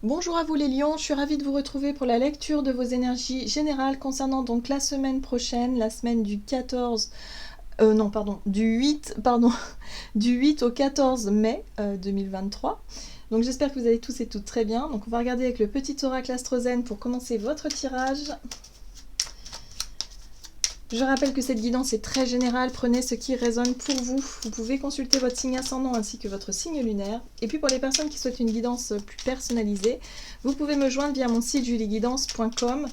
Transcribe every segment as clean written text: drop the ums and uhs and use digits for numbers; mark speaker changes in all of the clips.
Speaker 1: Bonjour à vous les lions, je suis ravie de vous retrouver pour la lecture de vos énergies générales concernant donc la semaine prochaine, la semaine du 14, non pardon, du 8, pardon, du 8 au 14 mai 2023. Donc j'espère que vous allez tous et toutes très bien. Donc on va regarder avec le petit oracle Astrozen pour commencer votre tirage. Je rappelle que cette guidance est très générale, prenez ce qui résonne pour vous. Vous pouvez consulter votre signe ascendant ainsi que votre signe lunaire. Et puis pour les personnes qui souhaitent une guidance plus personnalisée, vous pouvez me joindre via mon site julieguidance.com.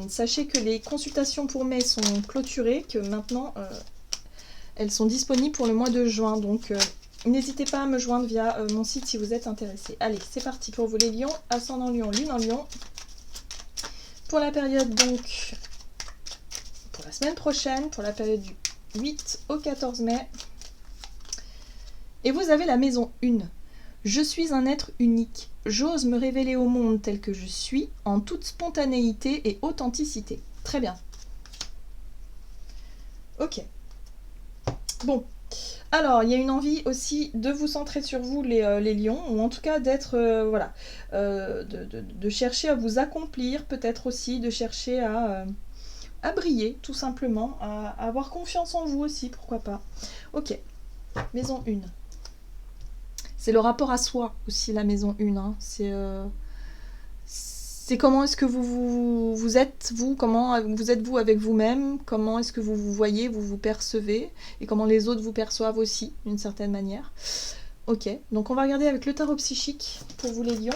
Speaker 1: Sachez que les consultations pour mai sont clôturées, que maintenant elles sont disponibles pour le mois de juin. Donc n'hésitez pas à me joindre via mon site si vous êtes intéressé. Allez, c'est parti pour vous les lions, ascendant lion, lune en lion. Pour la période donc... pour la semaine prochaine, pour la période du 8 au 14 mai. Et vous avez la maison 1. Je suis un être unique. J'ose me révéler au monde tel que je suis, en toute spontanéité et authenticité. Très bien. Ok. Bon. Alors, il y a une envie aussi de vous centrer sur vous, les lions, ou en tout cas d'être, voilà, de chercher à vous accomplir, peut-être aussi de chercher à briller, tout simplement, à avoir confiance en vous aussi, pourquoi pas. Ok, maison 1. C'est le rapport à soi aussi, la maison 1. Hein. C'est comment est-ce que vous êtes, vous, comment vous êtes vous avec vous-même, comment est-ce que vous vous voyez, vous vous percevez, et comment les autres vous perçoivent aussi, d'une certaine manière. Ok, donc on va regarder avec le tarot psychique pour vous les lions.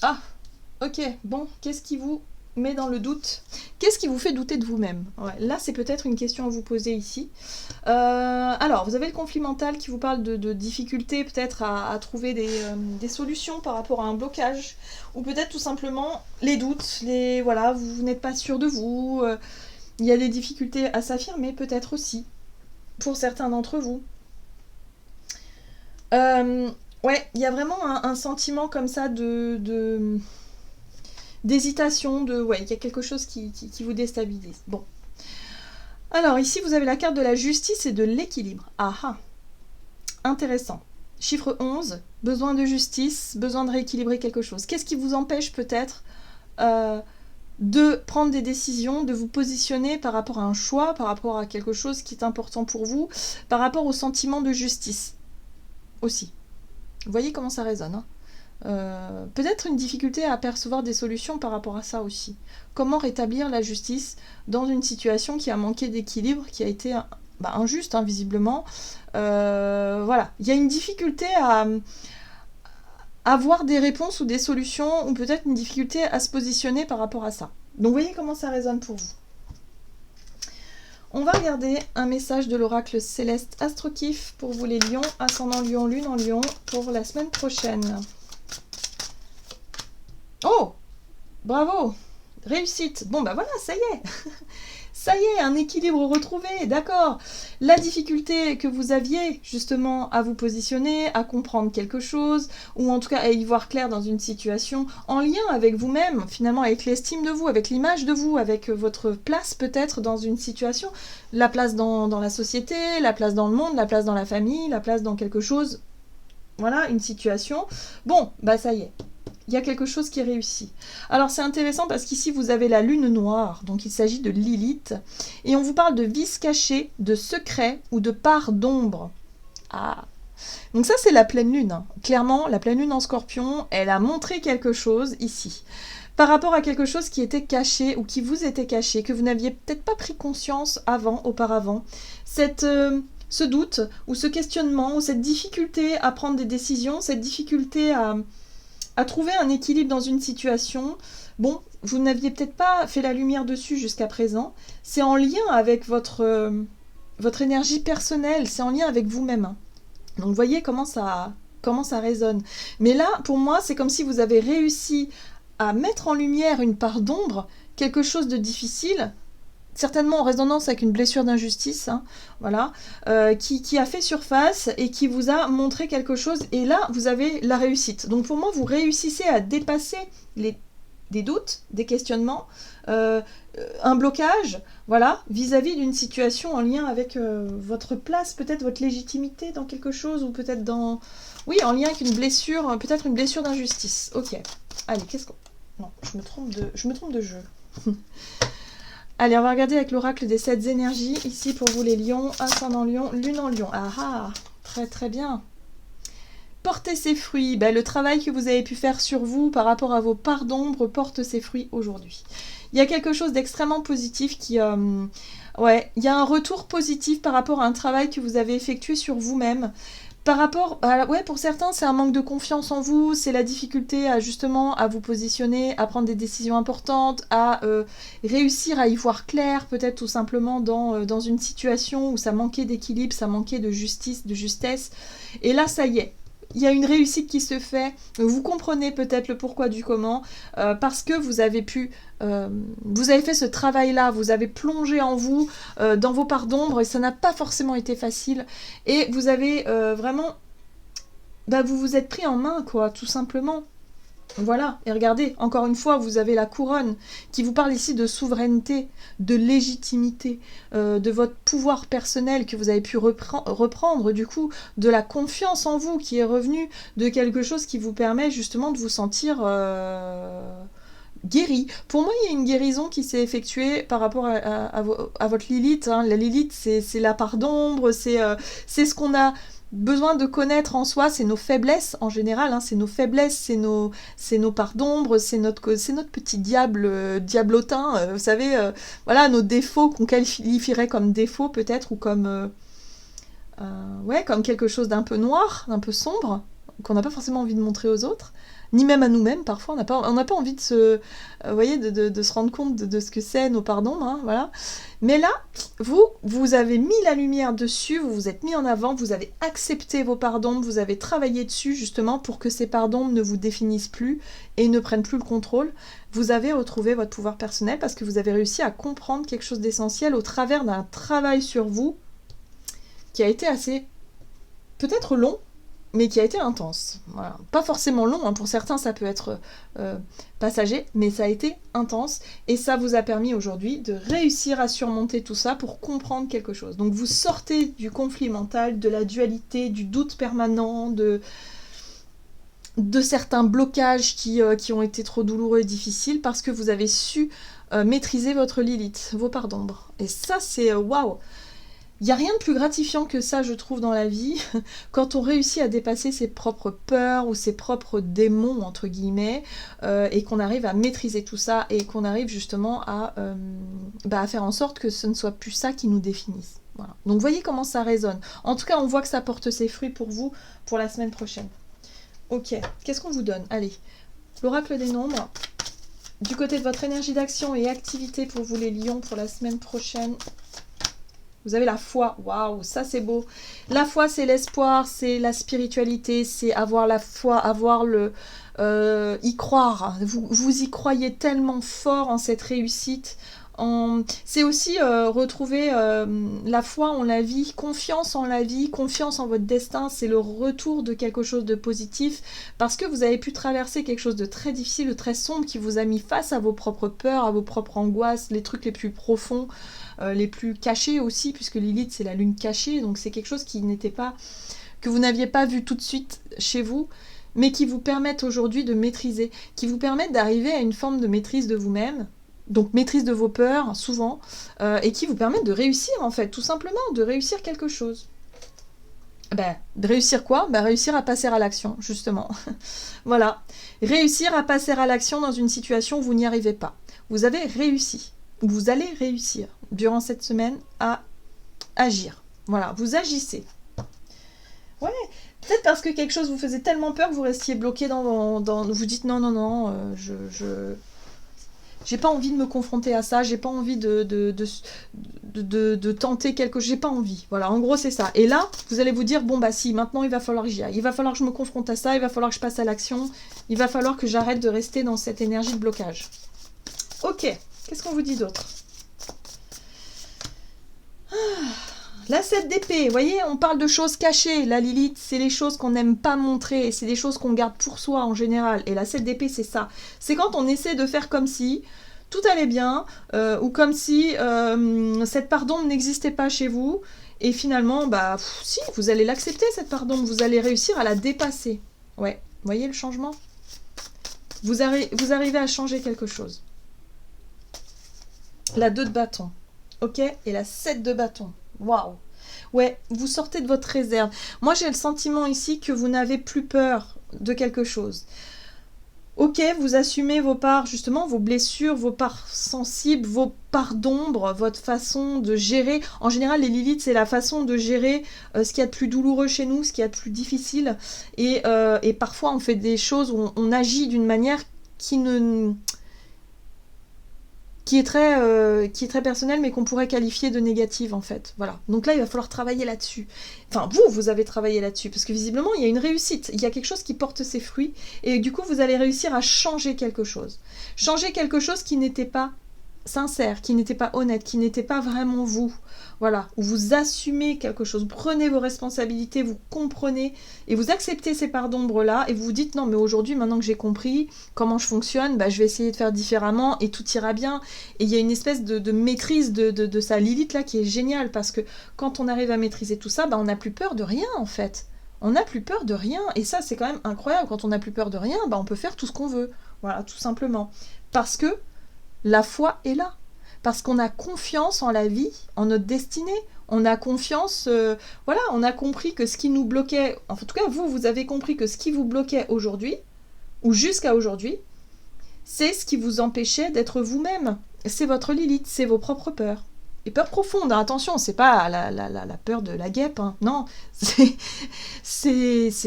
Speaker 1: Ah, ok, bon, qu'est-ce qui vous met dans le doute? Qu'est-ce qui vous fait douter de vous-même? Ouais, là, c'est peut-être une question à vous poser ici. Alors, vous avez le conflit mental qui vous parle de difficultés peut-être à trouver des solutions par rapport à un blocage, ou peut-être tout simplement les doutes, voilà, vous n'êtes pas sûr de vous, il y a des difficultés à s'affirmer peut-être aussi, pour certains d'entre vous. Ouais, il y a vraiment un sentiment comme ça d'hésitation, ouais, il y a quelque chose qui vous déstabilise. Bon. Alors ici, vous avez la carte de la justice et de l'équilibre. Ah ah. Intéressant. Chiffre 11, besoin de justice, besoin de rééquilibrer quelque chose. Qu'est-ce qui vous empêche peut-être de prendre des décisions, de vous positionner par rapport à un choix, par rapport à quelque chose qui est important pour vous, par rapport au sentiment de justice aussi. Vous voyez comment ça résonne, hein. Peut-être une difficulté à percevoir des solutions par rapport à ça aussi. Comment rétablir la justice dans une situation qui a manqué d'équilibre, qui a été injuste, hein, visiblement. Voilà, il y a une difficulté à avoir des réponses ou des solutions, ou peut-être une difficulté à se positionner par rapport à ça. Donc vous voyez comment ça résonne pour vous. On va regarder un message de l'oracle céleste Astrokif pour vous les lions, ascendant lion, lune en lion, pour la semaine prochaine. Oh, bravo, réussite. Bon, bah voilà, ça y est. Ça y est, un équilibre retrouvé, d'accord. La difficulté que vous aviez justement à vous positionner, à comprendre quelque chose, ou en tout cas à y voir clair dans une situation en lien avec vous-même, finalement avec l'estime de vous, avec l'image de vous, avec votre place peut-être dans une situation, la place dans la société, la place dans le monde, la place dans la famille, la place dans quelque chose, voilà, une situation. Bon, bah ça y est. Il y a quelque chose qui est réussi. Alors c'est intéressant parce qu'ici vous avez la lune noire, donc il s'agit de Lilith, et on vous parle de vices cachés, de secrets ou de parts d'ombre. Ah. Donc ça c'est la pleine lune. Hein. Clairement, la pleine lune en Scorpion, elle a montré quelque chose ici. Par rapport à quelque chose qui était caché ou qui vous était caché, que vous n'aviez peut-être pas pris conscience auparavant. Ce doute ou ce questionnement ou cette difficulté à prendre des décisions, cette difficulté à trouver un équilibre dans une situation, bon, vous n'aviez peut-être pas fait la lumière dessus jusqu'à présent, c'est en lien avec votre énergie personnelle, c'est en lien avec vous-même. Hein. Donc vous voyez comment ça résonne. Mais là, pour moi, c'est comme si vous avez réussi à mettre en lumière une part d'ombre, quelque chose de difficile, certainement en résonance avec une blessure d'injustice, hein, voilà, qui a fait surface et qui vous a montré quelque chose, et là, vous avez la réussite. Donc pour moi, vous réussissez à dépasser des doutes, des questionnements, un blocage, voilà, vis-à-vis d'une situation en lien avec votre place, peut-être votre légitimité dans quelque chose, ou peut-être dans... Oui, en lien avec une blessure, peut-être une blessure d'injustice. Ok. Allez, qu'est-ce qu'on... Non, je me trompe de jeu. Allez, on va regarder avec l'oracle des 7 énergies. Ici, pour vous les lions, ascendant lion, lune en lion. Ah ah, très très bien. Porter ses fruits. Ben, le travail que vous avez pu faire sur vous par rapport à vos parts d'ombre porte ses fruits aujourd'hui. Il y a quelque chose d'extrêmement positif qui... ouais, il y a un retour positif par rapport à un travail que vous avez effectué sur vous-même. Par rapport à, ouais, pour certains, c'est un manque de confiance en vous, c'est la difficulté à justement à vous positionner, à prendre des décisions importantes, à réussir à y voir clair, peut-être tout simplement dans une situation où ça manquait d'équilibre, ça manquait de justice, de justesse. Et là, ça y est. Il y a une réussite qui se fait, vous comprenez peut-être le pourquoi du comment, parce que vous avez pu, vous avez fait ce travail-là, vous avez plongé en vous, dans vos parts d'ombre, et ça n'a pas forcément été facile, et vous avez vraiment, bah, vous vous êtes pris en main, quoi, tout simplement. Voilà, et regardez, encore une fois, vous avez la couronne qui vous parle ici de souveraineté, de légitimité, de votre pouvoir personnel que vous avez pu reprendre, du coup, de la confiance en vous qui est revenue, de quelque chose qui vous permet justement de vous sentir guéri. Pour moi, il y a une guérison qui s'est effectuée par rapport à votre Lilith. Hein. La Lilith, c'est la part d'ombre, c'est ce qu'on a besoin de connaître en soi, c'est nos faiblesses en général, hein, c'est nos faiblesses, c'est nos parts d'ombre, c'est notre petit diable diablotin, vous savez, voilà, nos défauts qu'on qualifierait comme défauts peut-être, ou comme, ouais, comme quelque chose d'un peu noir, d'un peu sombre, qu'on n'a pas forcément envie de montrer aux autres, ni même à nous-mêmes, parfois, on n'a pas envie de se, voyez, de se rendre compte de ce que c'est, nos parts d'ombre, hein, voilà. Mais là, vous avez mis la lumière dessus, vous vous êtes mis en avant, vous avez accepté vos parts d'ombre, vous avez travaillé dessus, justement, pour que ces parts d'ombre ne vous définissent plus et ne prennent plus le contrôle. Vous avez retrouvé votre pouvoir personnel parce que vous avez réussi à comprendre quelque chose d'essentiel au travers d'un travail sur vous qui a été assez, peut-être long, mais qui a été intense. Voilà. Pas forcément long, hein. Pour certains ça peut être passager, mais ça a été intense, et ça vous a permis aujourd'hui de réussir à surmonter tout ça pour comprendre quelque chose. Donc vous sortez du conflit mental, de la dualité, du doute permanent, de certains blocages qui ont été trop douloureux et difficiles, parce que vous avez su maîtriser votre Lilith, vos parts d'ombre. Et ça, c'est waouh! Il n'y a rien de plus gratifiant que ça, je trouve, dans la vie, quand on réussit à dépasser ses propres peurs ou ses propres démons, entre guillemets, et qu'on arrive à maîtriser tout ça, et qu'on arrive justement à faire en sorte que ce ne soit plus ça qui nous définisse. Voilà. Donc voyez comment ça résonne. En tout cas, on voit que ça porte ses fruits pour vous pour la semaine prochaine. Ok, qu'est-ce qu'on vous donne? Allez, l'oracle des nombres. Du côté de votre énergie d'action et activité pour vous les lions pour la semaine prochaine. Vous avez la foi, waouh, ça c'est beau. La foi, c'est l'espoir, c'est la spiritualité, c'est avoir la foi, avoir le... y croire. Vous y croyez tellement fort en cette réussite. C'est aussi retrouver la foi en la vie, confiance en la vie, confiance en votre destin. C'est le retour de quelque chose de positif, parce que vous avez pu traverser quelque chose de très difficile, de très sombre, qui vous a mis face à vos propres peurs, à vos propres angoisses, les trucs les plus profonds, les plus cachés aussi, puisque Lilith c'est la lune cachée, donc c'est quelque chose qui n'était pas, que vous n'aviez pas vu tout de suite chez vous, mais qui vous permettent aujourd'hui de maîtriser, qui vous permettent d'arriver à une forme de maîtrise de vous-même, donc maîtrise de vos peurs souvent, et qui vous permettent de réussir en fait, tout simplement, de réussir quelque chose. De réussir quoi? Réussir à passer à l'action, justement. Voilà. Réussir à passer à l'action dans une situation où vous n'y arrivez pas. Vous avez réussi. Vous allez réussir durant cette semaine à agir. Voilà, vous agissez. Ouais, peut-être parce que quelque chose vous faisait tellement peur que vous restiez bloqué dans vous dites non, j'ai pas envie de me confronter à ça, j'ai pas envie de tenter quelque chose, j'ai pas envie. Voilà, en gros c'est ça. Et là, vous allez vous dire, bon bah si, maintenant il va falloir que j'y aille, il va falloir que je me confronte à ça, il va falloir que je passe à l'action, il va falloir que j'arrête de rester dans cette énergie de blocage. Ok, qu'est-ce qu'on vous dit d'autre? La 7 d'épée, vous voyez, on parle de choses cachées. La Lilith, c'est les choses qu'on n'aime pas montrer, c'est des choses qu'on garde pour soi en général. Et la 7 d'épée, c'est ça. C'est quand on essaie de faire comme si tout allait bien, ou comme si cette part d'ombre n'existait pas chez vous, et finalement, bah, si, vous allez l'accepter, cette part d'ombre, vous allez réussir à la dépasser. Ouais, vous voyez le changement? Vous arrivez à changer quelque chose. La 2 de bâton, ok? Et la 7 de bâton, waouh! Ouais, vous sortez de votre réserve. Moi, j'ai le sentiment ici que vous n'avez plus peur de quelque chose. Ok, vous assumez vos parts, justement, vos blessures, vos parts sensibles, vos parts d'ombre, votre façon de gérer. En général, les Lilith, c'est la façon de gérer ce qu'il y a de plus douloureux chez nous, ce qu'il y a de plus difficile. Et parfois, on fait des choses où on agit d'une manière qui ne... qui est très personnelle, mais qu'on pourrait qualifier de négative, en fait. Voilà. Donc là, il va falloir travailler là-dessus. Enfin, vous avez travaillé là-dessus, parce que visiblement, il y a une réussite. Il y a quelque chose qui porte ses fruits, et du coup, vous allez réussir à changer quelque chose. Changer quelque chose qui n'était pas sincère, qui n'était pas honnête, qui n'était pas vraiment vous. Voilà, où vous assumez quelque chose, vous prenez vos responsabilités, vous comprenez et vous acceptez ces parts d'ombre-là et vous vous dites non mais aujourd'hui, maintenant que j'ai compris comment je fonctionne, bah, je vais essayer de faire différemment et tout ira bien. Et il y a une espèce de maîtrise de sa Lilith là qui est géniale parce que quand on arrive à maîtriser tout ça, bah, on n'a plus peur de rien en fait. On n'a plus peur de rien et ça c'est quand même incroyable. Quand on n'a plus peur de rien, bah, on peut faire tout ce qu'on veut. Voilà, tout simplement. Parce que la foi est là. Parce qu'on a confiance en la vie, en notre destinée. On a confiance, voilà, on a compris que ce qui nous bloquait, en tout cas vous avez compris que ce qui vous bloquait aujourd'hui, ou jusqu'à aujourd'hui, c'est ce qui vous empêchait d'être vous-même. C'est votre Lilith, c'est vos propres peurs. Et peurs profondes, hein, attention, c'est pas la peur de la guêpe, hein, non, c'est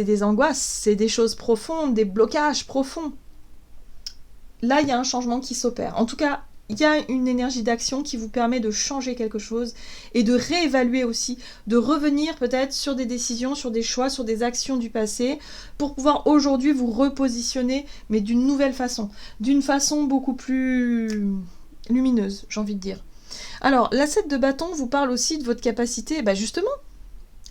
Speaker 1: des angoisses, c'est des choses profondes, des blocages profonds. Là, il y a un changement qui s'opère. En tout cas, il y a une énergie d'action qui vous permet de changer quelque chose et de réévaluer aussi, de revenir peut-être sur des décisions, sur des choix, sur des actions du passé pour pouvoir aujourd'hui vous repositionner, mais d'une nouvelle façon, d'une façon beaucoup plus lumineuse, j'ai envie de dire. Alors, la 7 de bâton vous parle aussi de votre capacité, bah justement,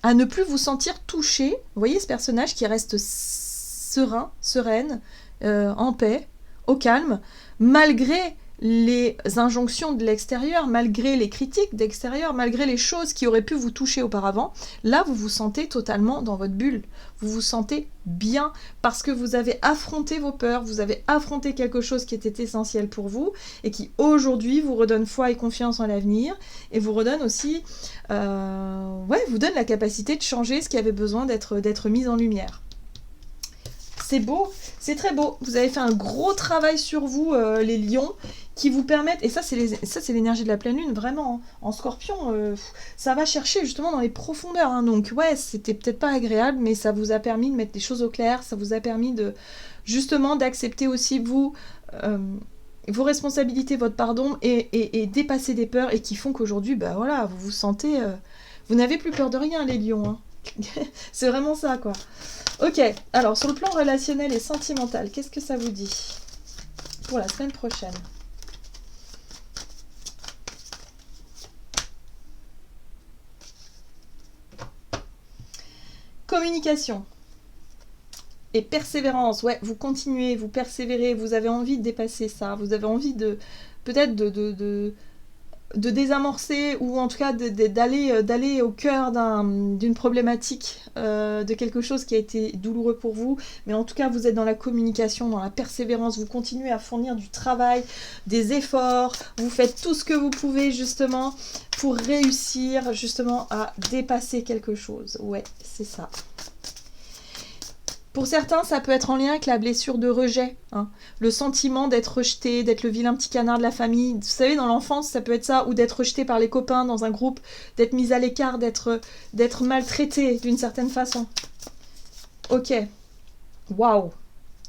Speaker 1: à ne plus vous sentir touché. Vous voyez ce personnage qui reste serein, sereine, en paix, au calme, malgré les injonctions de l'extérieur, malgré les critiques d'extérieur, malgré les choses qui auraient pu vous toucher auparavant. Là, vous vous sentez totalement dans votre bulle. Vous vous sentez bien parce que vous avez affronté vos peurs, vous avez affronté quelque chose qui était essentiel pour vous et qui aujourd'hui vous redonne foi et confiance en l'avenir et vous redonne aussi, vous donne la capacité de changer ce qui avait besoin d'être mis en lumière. C'est beau, c'est très beau. Vous avez fait un gros travail sur vous, les lions, qui vous permettent, et ça c'est l'énergie de la pleine lune, vraiment, hein. En scorpion, ça va chercher justement dans les profondeurs, hein. Donc ouais, c'était peut-être pas agréable, mais ça vous a permis de mettre les choses au clair, ça vous a permis de justement d'accepter aussi vous, vos responsabilités, votre pardon, et dépasser des peurs, et qui font qu'aujourd'hui, bah voilà, vous vous sentez, vous n'avez plus peur de rien, les lions, hein. C'est vraiment ça, quoi. Ok, alors sur le plan relationnel et sentimental, qu'est-ce que ça vous dit pour la semaine prochaine? Communication et persévérance, ouais, vous continuez, vous persévérez, vous avez envie de dépasser ça, vous avez envie de peut-être de désamorcer ou en tout cas d'aller au cœur d'une problématique, de quelque chose qui a été douloureux pour vous, mais en tout cas vous êtes dans la communication, dans la persévérance, vous continuez à fournir du travail, des efforts, vous faites tout ce que vous pouvez justement pour réussir justement à dépasser quelque chose. Ouais, c'est ça. Pour certains, ça peut être en lien avec la blessure de rejet, hein. Le sentiment d'être rejeté, d'être le vilain petit canard de la famille. Vous savez, dans l'enfance, ça peut être ça, ou d'être rejeté par les copains dans un groupe, d'être mis à l'écart, d'être maltraité d'une certaine façon. Ok. Waouh.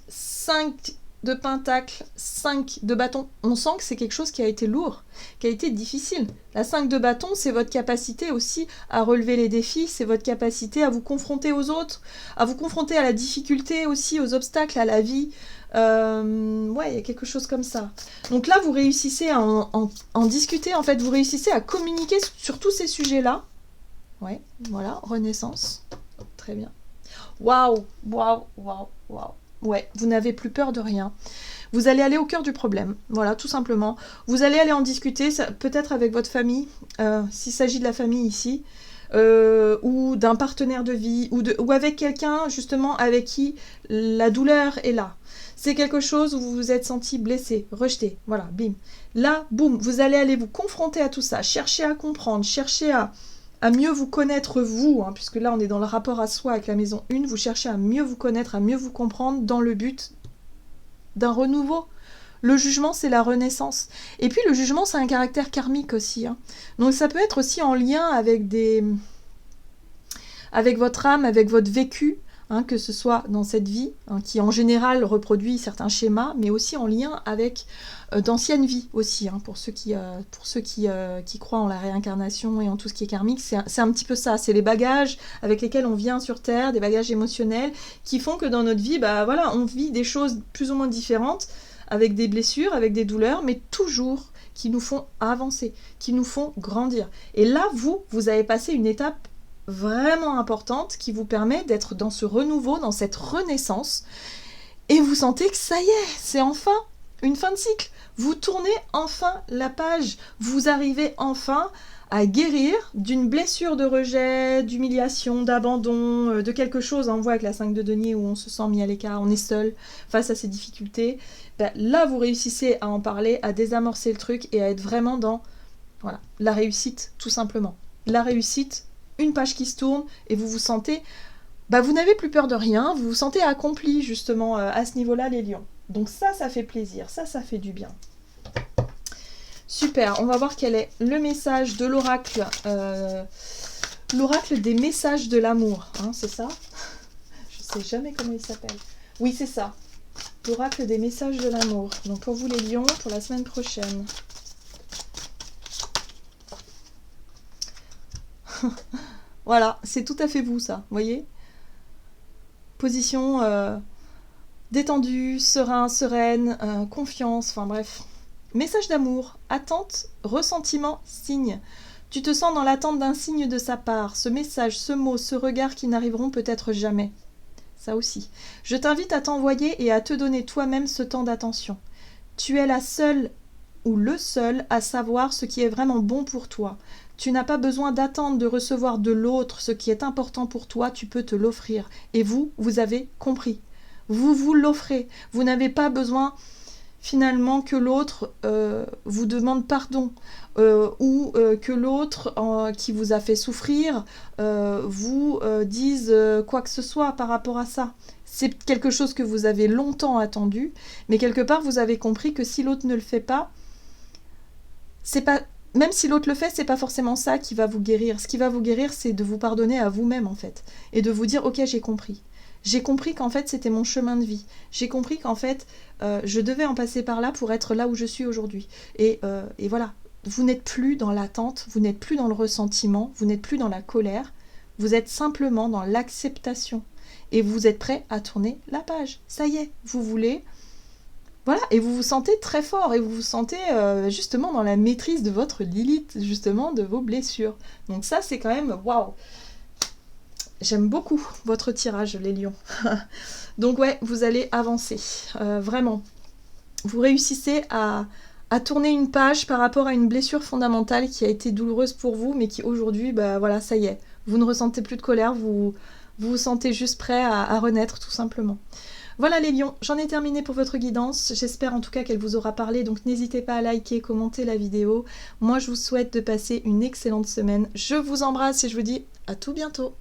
Speaker 1: 5 de pentacle, 5 de bâton. On sent que c'est quelque chose qui a été lourd, qui a été difficile. La 5 de bâton, c'est votre capacité aussi à relever les défis, c'est votre capacité à vous confronter aux autres, à vous confronter à la difficulté aussi, aux obstacles, à la vie. Ouais, il y a quelque chose comme ça. Donc là, vous réussissez à en discuter, en fait, vous réussissez à communiquer sur tous ces sujets-là. Ouais, voilà, renaissance. Très bien. Waouh, waouh, waouh, waouh. Ouais, vous n'avez plus peur de rien. Vous allez aller au cœur du problème, voilà, tout simplement. Vous allez aller en discuter, peut-être avec votre famille, s'il s'agit de la famille ici, ou d'un partenaire de vie, ou avec quelqu'un, justement, avec qui la douleur est là. C'est quelque chose où vous vous êtes senti blessé, rejeté, voilà, bim. Là, boum, vous allez aller vous confronter à tout ça, chercher à comprendre, chercher à mieux vous connaître vous, hein, puisque là on est dans le rapport à soi avec la maison 1, vous cherchez à mieux vous connaître, à mieux vous comprendre dans le but d'un renouveau. Le jugement, c'est la renaissance. Et puis le jugement, c'est un caractère karmique aussi, hein. Donc ça peut être aussi en lien avec votre âme, avec votre vécu, hein, que ce soit dans cette vie, hein, qui en général reproduit certains schémas, mais aussi en lien avec d'anciennes vies aussi, hein, pour ceux qui croient en la réincarnation et en tout ce qui est karmique. C'est un petit peu ça, c'est les bagages avec lesquels on vient sur Terre, des bagages émotionnels, qui font que dans notre vie, bah, voilà, on vit des choses plus ou moins différentes, avec des blessures, avec des douleurs, mais toujours qui nous font avancer, qui nous font grandir. Et là, vous avez passé une étape vraiment importante qui vous permet d'être dans ce renouveau, dans cette renaissance, et vous sentez que ça y est, c'est enfin une fin de cycle. Vous tournez enfin la page, vous arrivez enfin à guérir d'une blessure de rejet, d'humiliation, d'abandon, de quelque chose, on voit avec la 5 de denier où on se sent mis à l'écart, on est seul face à ces difficultés. Ben, là, vous réussissez à en parler, à désamorcer le truc et à être vraiment dans voilà, la réussite, tout simplement. La réussite, une page qui se tourne et vous vous sentez... Bah, vous n'avez plus peur de rien, vous vous sentez accompli justement à ce niveau-là, les lions. Donc ça fait plaisir, ça fait du bien. Super, on va voir quel est le message de l'oracle. L'oracle des messages de l'amour, hein, c'est ça? Je sais jamais comment il s'appelle. Oui, c'est ça. L'oracle des messages de l'amour. Donc pour vous les lions, pour la semaine prochaine. Voilà, c'est tout à fait vous ça, voyez? Position détendue, serein, sereine, confiance, enfin bref. Message d'amour, attente, ressentiment, signe. Tu te sens dans l'attente d'un signe de sa part, ce message, ce mot, ce regard qui n'arriveront peut-être jamais. Ça aussi. Je t'invite à t'envoyer et à te donner toi-même ce temps d'attention. Tu es la seule ou le seul à savoir ce qui est vraiment bon pour toi. Tu n'as pas besoin d'attendre de recevoir de l'autre ce qui est important pour toi, tu peux te l'offrir. Et vous avez compris. Vous l'offrez. Vous n'avez pas besoin finalement que l'autre vous demande pardon ou que l'autre qui vous a fait souffrir vous dise quoi que ce soit par rapport à ça. C'est quelque chose que vous avez longtemps attendu, mais quelque part vous avez compris que si l'autre ne le fait pas, c'est pas... Même si l'autre le fait, c'est pas forcément ça qui va vous guérir. Ce qui va vous guérir, c'est de vous pardonner à vous-même en fait. Et de vous dire, ok, j'ai compris. J'ai compris qu'en fait, c'était mon chemin de vie. J'ai compris qu'en fait, je devais en passer par là pour être là où je suis aujourd'hui. Et voilà, vous n'êtes plus dans l'attente, vous n'êtes plus dans le ressentiment, vous n'êtes plus dans la colère. Vous êtes simplement dans l'acceptation. Et vous êtes prêt à tourner la page. Ça y est, vous voulez... Voilà, et vous vous sentez très fort, et vous vous sentez justement dans la maîtrise de votre Lilith, justement, de vos blessures. Donc ça, c'est quand même, waouh. J'aime beaucoup votre tirage, les lions. Donc ouais, vous allez avancer, vraiment. Vous réussissez à tourner une page par rapport à une blessure fondamentale qui a été douloureuse pour vous, mais qui aujourd'hui, bah voilà, ça y est. Vous ne ressentez plus de colère, vous vous sentez juste prêt à renaître, tout simplement. Voilà les lions, j'en ai terminé pour votre guidance. J'espère en tout cas qu'elle vous aura parlé, donc n'hésitez pas à liker, commenter la vidéo. Moi, je vous souhaite de passer une excellente semaine. Je vous embrasse et je vous dis à tout bientôt.